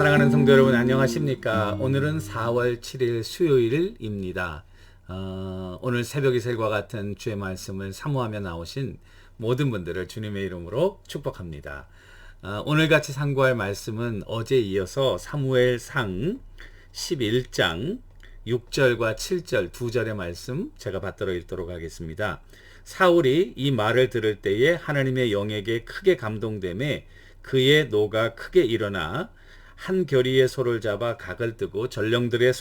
사랑하는 성도 여러분, 안녕하십니까? 오늘은 4월 7일 수요일입니다. 오늘 새벽 이슬과 같은 주의 말씀을 사모하며 나오신 모든 분들을 주님의 이름으로 축복합니다. 오늘 같이 상고할 말씀은 어제 이어서 사무엘상 11장 6절과 7절 두 절의 말씀 제가 받들어 읽도록 하겠습니다. 사울이 이 말을 들을 때에 하나님의 영에게 크게 감동되매 그의 노가 크게 일어나 한 겨리의 소를 잡아 각을 뜨고 전령들의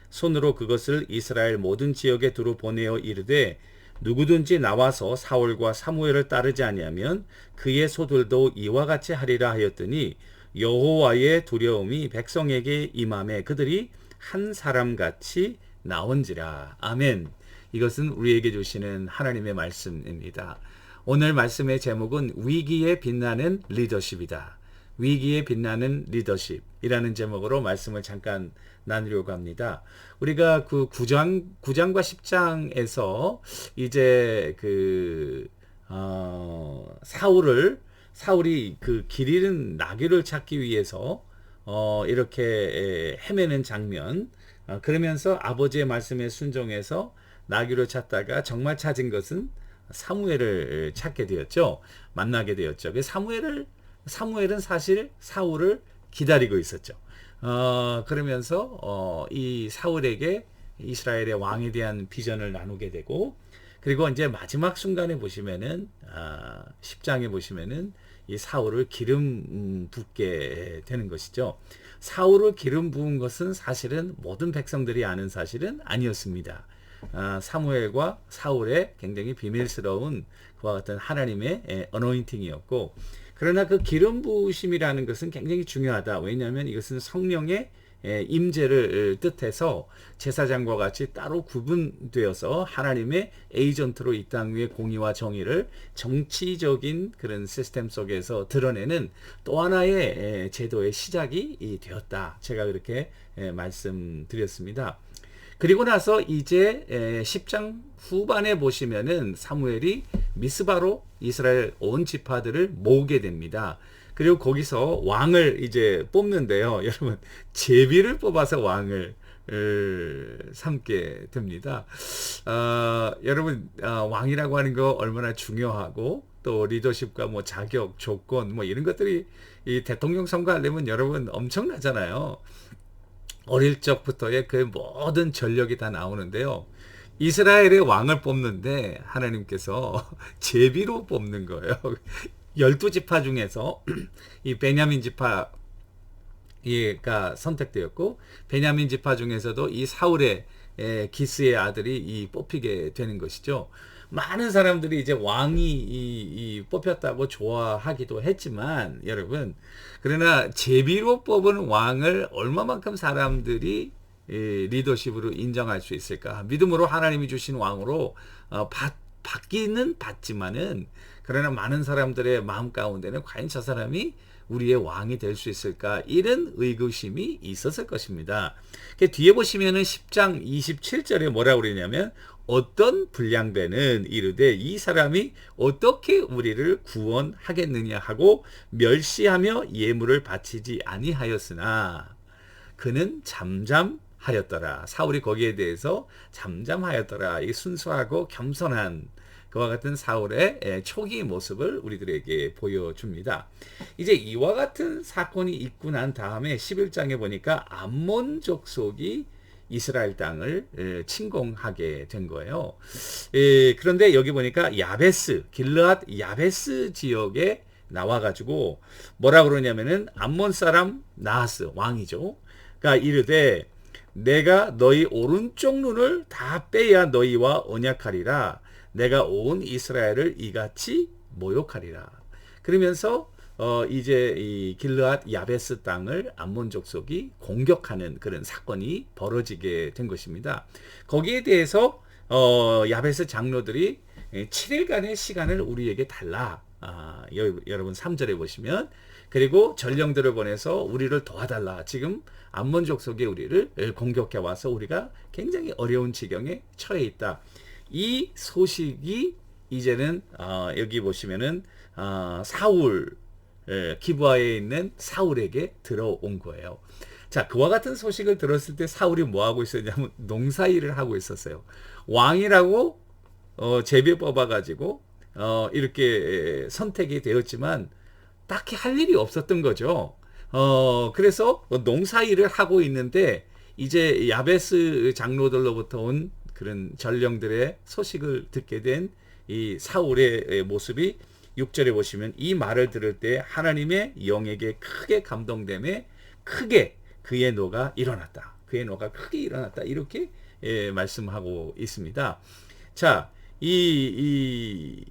손으로 그것을 이스라엘 모든 지역에 두루 보내어 이르되 누구든지 나와서 사울과 사무엘을 따르지 아니하면 그의 소들도 이와 같이 하리라 하였더니 여호와의 두려움이 백성에게 임함에 그들이 한 사람같이 나온지라. 아멘. 이것은 우리에게 주시는 하나님의 말씀입니다. 오늘 말씀의 제목은 위기에 빛나는 리더십이다. 위기에 빛나는 리더십이라는 제목으로 말씀을 잠깐 나누려고 합니다. 우리가 그 9장과 10장에서 이제 사울이 그 길 잃은 나귀를 찾기 위해서 이렇게 헤매는 장면, 그러면서 아버지의 말씀에 순종해서 나귀를 찾다가 정말 찾은 것은 사무엘을 찾게 되었죠. 만나게 되었죠. 사무엘은 사실 사울을 기다리고 있었죠. 그러면서 이 사울에게 이스라엘의 왕에 대한 비전을 나누게 되고, 그리고 이제 마지막 순간에 보시면은 10장에 보시면은 이 사울을 기름 붓게 되는 것이죠. 사울을 기름 부은 것은 사실은 모든 백성들이 아는 사실은 아니었습니다. 사무엘과 사울의 굉장히 비밀스러운 그와 같은 하나님의 어노인팅이었고, 그러나 그 기름 부으심이라는 것은 굉장히 중요하다. 왜냐하면 이것은 성령의 임재를 뜻해서 제사장과 같이 따로 구분되어서 하나님의 에이전트로 이 땅 위에 공의와 정의를 정치적인 그런 시스템 속에서 드러내는 또 하나의 제도의 시작이 되었다. 제가 그렇게 말씀드렸습니다. 그리고 나서 이제 10장 후반에 보시면은 사무엘이 미스바로 이스라엘 온 지파들을 모으게 됩니다. 그리고 거기서 왕을 이제 뽑는데요. 여러분, 제비를 뽑아서 왕을 삼게 됩니다. 여러분, 왕이라고 하는 거 얼마나 중요하고, 또 리더십과 뭐 자격, 조건 뭐 이런 것들이 이 대통령 선거하려면 여러분 엄청나잖아요. 어릴 적부터의 그 모든 전력이 다 나오는데요. 이스라엘의 왕을 뽑는데 하나님께서 제비로 뽑는 거예요. 12지파 중에서 이 베냐민 지파가 선택되었고, 베냐민 지파 중에서도 이 사울의 기스의 아들이 뽑히게 되는 것이죠. 많은 사람들이 이제 왕이 뽑혔다고 좋아하기도 했지만, 여러분, 그러나 제비로 뽑은 왕을 얼마만큼 사람들이 리더십으로 인정할 수 있을까? 믿음으로 하나님이 주신 왕으로 받기는 받지만은, 그러나 많은 사람들의 마음 가운데는 과연 저 사람이 우리의 왕이 될 수 있을까? 이런 의구심이 있었을 것입니다. 뒤에 보시면은 10장 27절에 뭐라고 그러냐면, 어떤 불량배는 이르되 이 사람이 어떻게 우리를 구원하겠느냐 하고 멸시하며 예물을 바치지 아니하였으나 그는 잠잠하였더라. 사울이 거기에 대해서 잠잠하였더라. 이 순수하고 겸손한 그와 같은 사울의 초기 모습을 우리들에게 보여줍니다. 이제 이와 같은 사건이 있고 난 다음에 11장에 보니까 암몬 족속이 이스라엘 땅을 침공하게 된 거예요. 그런데 여기 보니까 길르앗 야베스 지역에 나와가지고 뭐라 그러냐면은 암몬 사람 나하스 왕이죠. 그러니까 이르되 내가 너희 오른쪽 눈을 다 빼야 너희와 언약하리라. 내가 온 이스라엘을 이같이 모욕하리라. 그러면서 이제 이 길르앗 야베스 땅을 암몬 족속이 공격하는 그런 사건이 벌어지게 된 것입니다. 거기에 대해서 야베스 장로들이 7일간의 시간을 우리에게 달라. 여러분 3절에 보시면, 그리고 전령들을 보내서 우리를 도와달라. 지금 암몬 족속이 우리를 공격해 와서 우리가 굉장히 어려운 지경에 처해 있다. 이 소식이 이제는 여기 보시면은 사울 기브아에 있는 사울에게 들어온 거예요. 자, 그와 같은 소식을 들었을 때 사울이 뭐 하고 있었냐면 농사일을 하고 있었어요. 왕이라고 제비 뽑아가지고 이렇게 선택이 되었지만 딱히 할 일이 없었던 거죠. 그래서 농사일을 하고 있는데 이제 야베스 장로들로부터 온 그런 전령들의 소식을 듣게 된 이 사울의 모습이 6절에 보시면 이 말을 들을 때 하나님의 영에게 크게 감동됨에 크게 그의 노가 일어났다. 그의 노가 크게 일어났다. 이렇게 말씀하고 있습니다. 자, 이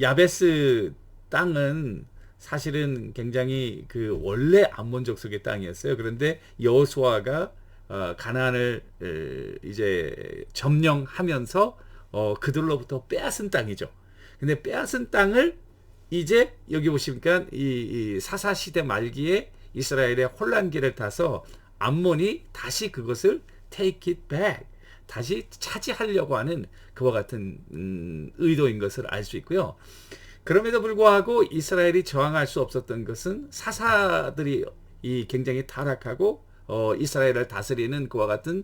야베스 땅은 사실은 굉장히 그 원래 암몬 족속의 땅이었어요. 그런데 여호수아가 가나안을 이제 점령하면서 그들로부터 빼앗은 땅이죠. 근데 빼앗은 땅을 이제 여기 보시니까 이 사사 시대 말기에 이스라엘의 혼란기를 타서 암몬이 다시 그것을 take it back, 다시 차지하려고 하는 그와 같은 의도인 것을 알 수 있고요. 그럼에도 불구하고 이스라엘이 저항할 수 없었던 것은 사사들이 굉장히 타락하고 이스라엘을 다스리는 그와 같은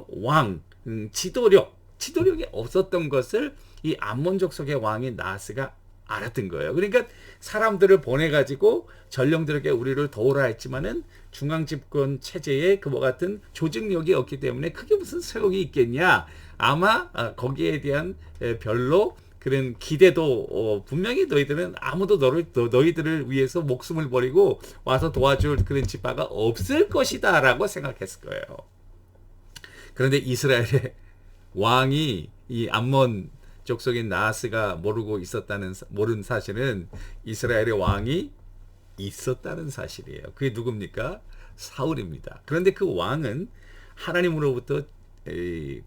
왕, 지도력이 없었던 것을 이 암몬 족속의 왕인 나하스가 알았던 거예요. 그러니까 사람들을 보내가지고 전령들에게 우리를 도우라 했지만은 중앙 집권 체제에 그와 같은 조직력이 없기 때문에 크게 무슨 소용이 있겠냐. 아마 거기에 대한 별로 그런 기대도 분명히 너희들은 아무도 너희들을 위해서 목숨을 버리고 와서 도와줄 그런 지파가 없을 것이다 라고 생각했을 거예요. 그런데 이스라엘의 왕이 이 암몬 족속인 나하스가 모르는 사실은 이스라엘의 왕이 있었다는 사실이에요. 그게 누굽니까? 사울입니다. 그런데 그 왕은 하나님으로부터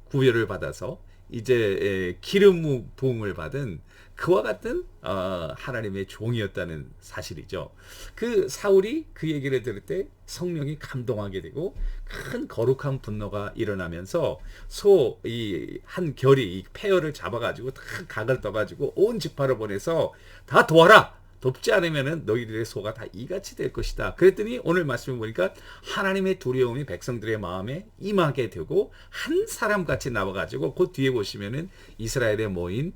구별을 받아서 이제 기름 부음을 받은 그와 같은 하나님의 종이었다는 사실이죠. 그 사울이 그 얘기를 들을 때 성령이 감동하게 되고 큰 거룩한 분노가 일어나면서 이 한 결이 이 폐허를 잡아가지고 다 각을 떠가지고 온 지파를 보내서 다 도와라. 돕지 않으면은 너희들의 소가 다 이같이 될 것이다. 그랬더니 오늘 말씀을 보니까 하나님의 두려움이 백성들의 마음에 임하게 되고 한 사람같이 나와가지고 그 뒤에 보시면은 이스라엘에 모인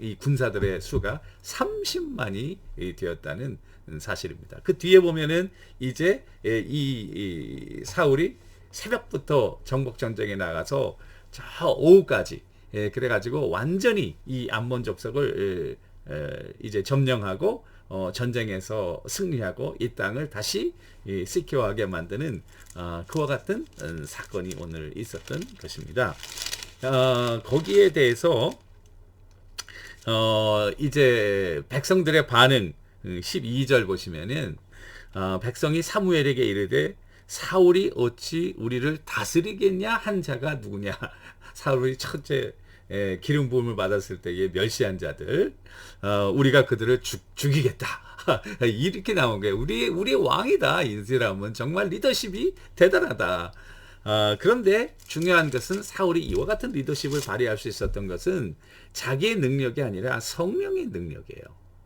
이 군사들의 수가 30만이 되었다는 사실입니다. 그 뒤에 보면은 이제 이 사울이 새벽부터 정복 전쟁에 나가서 저 오후까지 그래가지고 완전히 이 암몬 족속을 이제 점령하고 전쟁에서 승리하고 이 땅을 다시 시큐어하게 만드는 그와 같은 사건이 오늘 있었던 것입니다. 거기에 대해서 이제 백성들의 반응 12절 보시면은 백성이 사무엘에게 이르되 사울이 어찌 우리를 다스리겠냐 한 자가 누구냐. 사울이 첫째 기름 부음을 받았을 때에 멸시한 자들, 우리가 그들을 죽이겠다. 이렇게 나온 거예요. 우리의 왕이다. 이 사람은 정말 리더십이 대단하다. 그런데 중요한 것은 사울이 이와 같은 리더십을 발휘할 수 있었던 것은 자기의 능력이 아니라 성령의 능력이에요.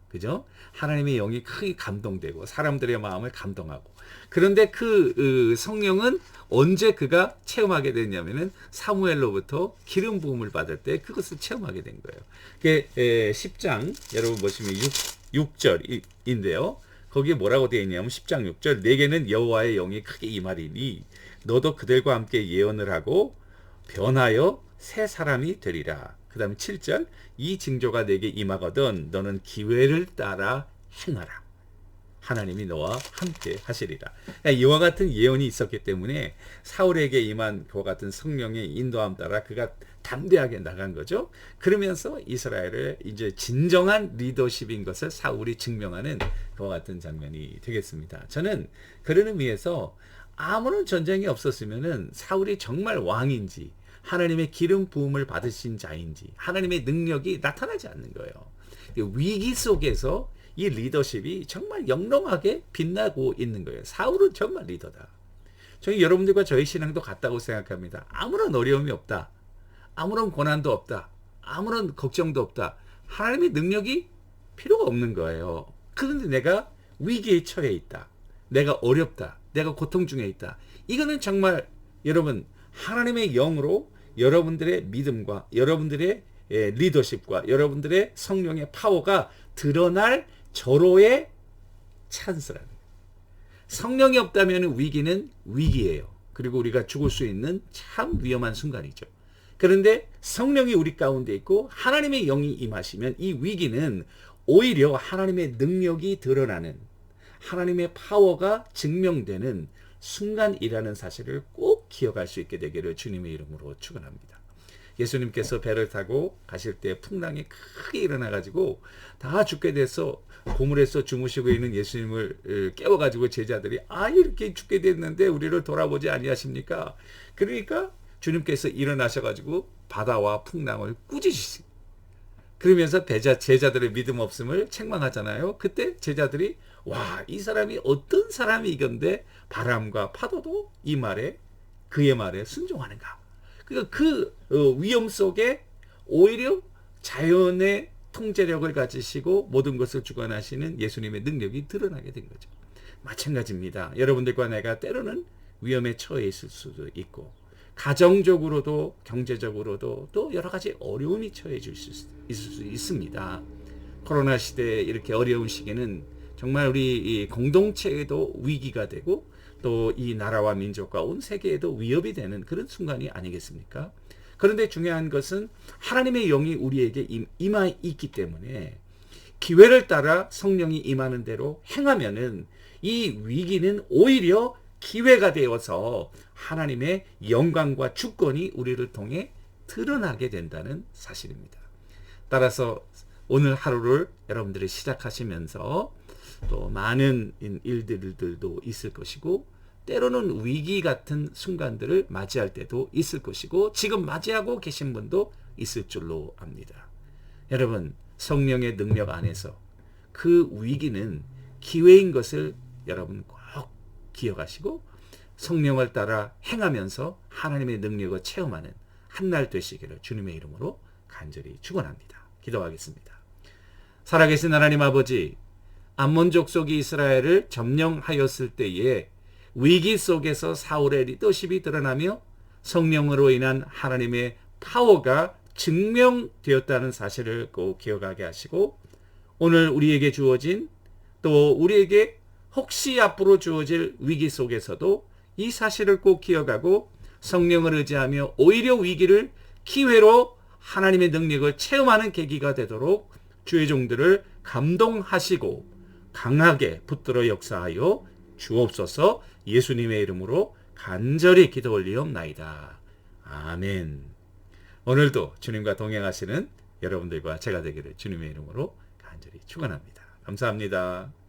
그죠? 하나님의 영이 크게 감동되고 사람들의 마음을 감동하고. 그런데 그 성령은 언제 그가 체험하게 됐냐면은 사무엘로부터 기름 부음을 받을 때 그것을 체험하게 된 거예요. 그게 10장 여러분 보시면 6절인데요. 거기에 뭐라고 되어 있냐면 10장 6절 내게는 여호와의 영이 크게 임하리니 너도 그들과 함께 예언을 하고 변하여 새 사람이 되리라. 그 다음에 7절 이 징조가 내게 임하거든 너는 기회를 따라 행하라. 하나님이 너와 함께 하시리라. 이와 같은 예언이 있었기 때문에 사울에게 임한 그와 같은 성령의 인도함 따라 그가 담대하게 나간 거죠. 그러면서 이스라엘의 이제 진정한 리더십인 것을 사울이 증명하는 그와 같은 장면이 되겠습니다. 저는 그런 의미에서 아무런 전쟁이 없었으면은 사울이 정말 왕인지 하나님의 기름 부음을 받으신 자인지 하나님의 능력이 나타나지 않는 거예요. 위기 속에서 이 리더십이 정말 영롱하게 빛나고 있는 거예요. 사울은 정말 리더다. 저희 여러분들과 저희 신앙도 같다고 생각합니다. 아무런 어려움이 없다. 아무런 고난도 없다. 아무런 걱정도 없다. 하나님의 능력이 필요가 없는 거예요. 그런데 내가 위기에 처해 있다. 내가 어렵다. 내가 고통 중에 있다. 이거는 정말 여러분 하나님의 영으로 여러분들의 믿음과 여러분들의 리더십과 여러분들의 성령의 파워가 드러날 절호의 찬스라는 거예요. 성령이 없다면 위기는 위기예요. 그리고 우리가 죽을 수 있는 참 위험한 순간이죠. 그런데 성령이 우리 가운데 있고 하나님의 영이 임하시면 이 위기는 오히려 하나님의 능력이 드러나는, 하나님의 파워가 증명되는 순간이라는 사실을 꼭 기억할 수 있게 되기를 주님의 이름으로 축원합니다. 예수님께서 배를 타고 가실 때 풍랑이 크게 일어나가지고 다 죽게 돼서 고물에서 주무시고 있는 예수님을 깨워가지고 제자들이 이렇게 죽게 됐는데 우리를 돌아보지 아니하십니까? 그러니까 주님께서 일어나셔가지고 바다와 풍랑을 꾸짖으시. 그러면서 제자들의 믿음 없음을 책망하잖아요. 그때 제자들이 이 사람이 어떤 사람이건데 바람과 파도도 이 말에 그의 말에 순종하는가. 그러니까 그 위험 속에 오히려 자연의 통제력을 가지시고 모든 것을 주관하시는 예수님의 능력이 드러나게 된 거죠. 마찬가지입니다. 여러분들과 내가 때로는 위험에 처해 있을 수도 있고 가정적으로도 경제적으로도 또 여러 가지 어려움이 처해 있을 수 있습니다. 코로나 시대에 이렇게 어려운 시기는 정말 우리 이 공동체에도 위기가 되고 또 이 나라와 민족과 온 세계에도 위협이 되는 그런 순간이 아니겠습니까? 그런데 중요한 것은 하나님의 영이 우리에게 임하 있기 때문에 기회를 따라 성령이 임하는 대로 행하면은 이 위기는 오히려 기회가 되어서 하나님의 영광과 주권이 우리를 통해 드러나게 된다는 사실입니다. 따라서 오늘 하루를 여러분들이 시작하시면서 또 많은 일들도 있을 것이고 때로는 위기 같은 순간들을 맞이할 때도 있을 것이고 지금 맞이하고 계신 분도 있을 줄로 압니다. 여러분 성령의 능력 안에서 그 위기는 기회인 것을 여러분 꼭 기억하시고 성령을 따라 행하면서 하나님의 능력을 체험하는 한날 되시기를 주님의 이름으로 간절히 축원합니다. 기도하겠습니다. 살아계신 하나님 아버지, 암몬 족속이 이스라엘을 점령하였을 때에 위기 속에서 사울의 리더십이 드러나며 성령으로 인한 하나님의 파워가 증명되었다는 사실을 꼭 기억하게 하시고 오늘 우리에게 주어진 또 우리에게 혹시 앞으로 주어질 위기 속에서도 이 사실을 꼭 기억하고 성령을 의지하며 오히려 위기를 기회로 하나님의 능력을 체험하는 계기가 되도록 주의 종들을 감동하시고 강하게 붙들어 역사하여 주옵소서. 예수님의 이름으로 간절히 기도 올리옵나이다. 아멘. 오늘도 주님과 동행하시는 여러분들과 제가 되기를 주님의 이름으로 간절히 축원합니다. 감사합니다.